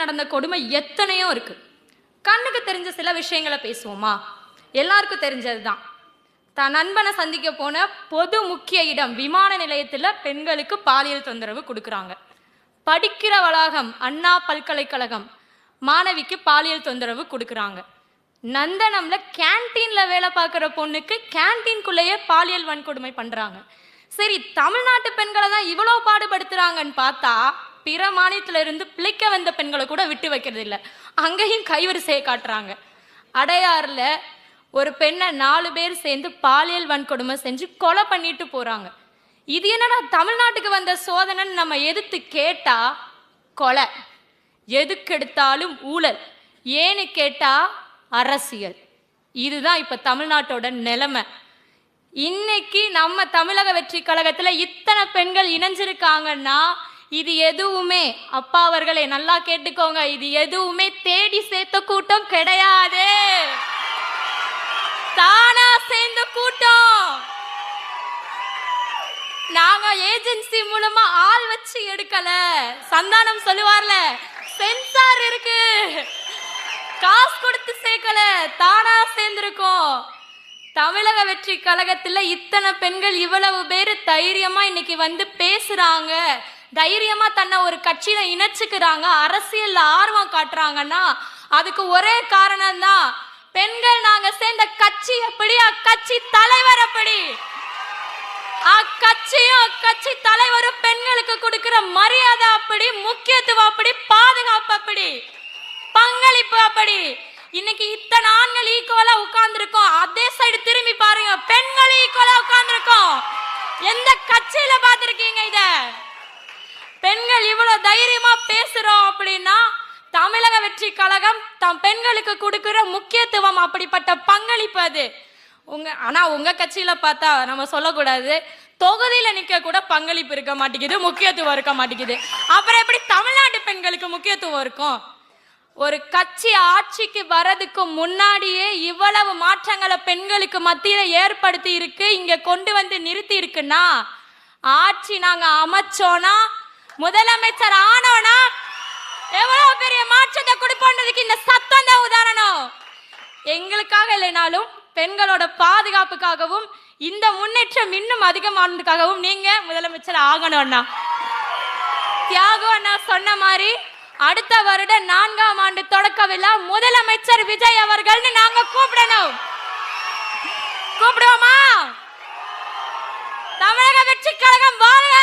நடந்த கொடுமை எத்தனையோ இருக்கு. கண்ணுக்கு தெரிஞ்ச சில விஷயங்களை பேசுவோமா? எல்லாருக்கும் தெரிஞ்சதுதான். தான் நண்பனை சந்திக்க போன பொது முக்கிய இடம் விமான நிலையத்தில் பெண்களுக்கு பாலியல் தொந்தரவு கொடுக்குறாங்க. படிக்கிற வளாகம் அண்ணா பல்கலைக்கழகம் மாணவிக்கு பாலியல் தொந்தரவு கொடுக்குறாங்க. நந்தனம்ல கேன்டீன்ல வேலை பார்க்குற பொண்ணுக்கு கேன்டீன்குள்ளேயே பாலியல் வன்கொடுமை பண்றாங்க. சரி, தமிழ்நாட்டு பெண்களை தான் இவ்வளோ பாடுபடுத்துறாங்கன்னு பார்த்தா பிற மாநிலத்தில இருந்து பிழைக்க வந்த பெண்களை கூட விட்டு வைக்கிறது இல்லை. அங்கேயும் கைவரிசையை காட்டுறாங்க. அடையாறுல ஒரு பெண்ணை 4 பேர் சேர்ந்து பாலியல் வன்கொடுமை செஞ்சு கொலை பண்ணிட்டு போறாங்க. இது என்னன்னா தமிழ்நாட்டுக்கு வந்த சோதனைன்னு நம்ம எதிர்த்து கேட்டா கொலை, எதுக்கு எடுத்தாலும் ஊழல், ஏன்னு கேட்டா அரசியல். இதுதான் இப்ப தமிழ்நாட்டோட நிலைமை. இன்னைக்கு நம்ம தமிழக வெற்றி கழகத்துல இத்தனை பெண்கள் இணைஞ்சிருக்காங்கன்னா இது எதுவுமே, அப்பா அவர்களே நல்லா கேட்டுக்கோங்க, இது எதுவுமே தேடி சேர்த்த கூட்டம் கிடையாது, தானா சேர்ந்த கூட்டம். நாங்க ஏஜென்சி மூலமா ஆள் வச்சு எடுக்கல. சந்தானம் சொல்லுவார்ல, சென்சார் இருக்கு, காசு கொடுத்து சேர்க்கல, தானா சேர்ந்திருக்கோம். தமிழக வெற்றி கழகத்துல இத்தனை பெண்கள் இவ்வளவு பேரு தைரியமா இன்னைக்கு வந்து பேசுறாங்க, தைரியமா தன்னை ஒரு கட்சியில இணைச்சுக்கிறாங்க, அரசியல்ல ஆர்வம் காட்டுறாங்கன்னா அதுக்கு ஒரே காரணம் தான், பெண்கள் நாங்க சேர்ந்த கட்சி அப்படி, அக்கட்சி தலைவர் அப்படி, அக்கட்சியும் அக்கட்சி தலைவரும் பெண்களுக்கு கொடுக்கிற மரியாதை அப்படி, முக்கியத்துவம் அப்படி, பாதுகாப்பு அப்படி, பங்களிப்பு அப்படி. இன்னைக்கு இத்தனை ஆண்கள் ஈக்குவலா உட்கார்ந்துருக்கோம். அதே சைடு திரும்பி பாருங்க, பெண்கள் ஈக்குவலா உட்கார்ந்துருக்கோம். எந்த கட்சியில பார்த்திருக்கீங்க இத? பெண்கள் இவ்வளவு தைரியமா பேசுறோம் அப்படின்னா தமிழக வெற்றி கழகம் தம் பெண்களுக்கு கொடுக்கிற முக்கியத்துவம், அப்படிப்பட்ட பங்களிப்பு அது. உங்க கட்சியில பார்த்தா நம்ம சொல்லக்கூடாது, தொகுதியில நிக்க கூட பங்களிப்பு இருக்க மாட்டேங்குது, முக்கியத்துவம் இருக்க மாட்டேங்குது. அப்புறம் எப்படி தமிழ்நாட்டு பெண்களுக்கு முக்கியத்துவம் இருக்கும்? ஒரு கட்சி ஆட்சிக்கு வரதுக்கு முன்னாடியே இவ்வளவு மாற்றங்களை பெண்களுக்கு மத்தியில ஏற்படுத்தி இருக்கு, இங்க கொண்டு வந்து நிறுத்தி இருக்குன்னா, ஆட்சி நாங்க அமைச்சோனா, முதலமைச்சர் ஆனோனா எவ்வளவு பெரிய மாற்றத்தை கொடுப்போன்றதுக்கு இந்த சத்தம் தான் உதாரணம். எங்களுக்காக இல்லைனாலும் பெண்களோட பாதுகாப்புக்காகவும் இந்த முன்னேற்றம் இன்னும் அதிகமானதுக்காகவும் நீங்க முதலமைச்சர் ஆகணும் அண்ணா. தியாகம் அண்ணா சொன்ன மாதிரி அடுத்த வருட 4ஆம் ஆண்டு தொடக்க விழா முதலமைச்சர் விஜய் அவர்கள் நாங்க கூப்பிடணும். கூப்பிடுவோமா? தமிழக வெற்றி கழகம் வாழ்க,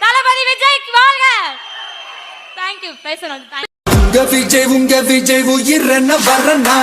தளபதி விஜய் வாழ்க. தேங்க்யூ. பேசணும். உங்க விஜய் உயிர் என்ன வரனா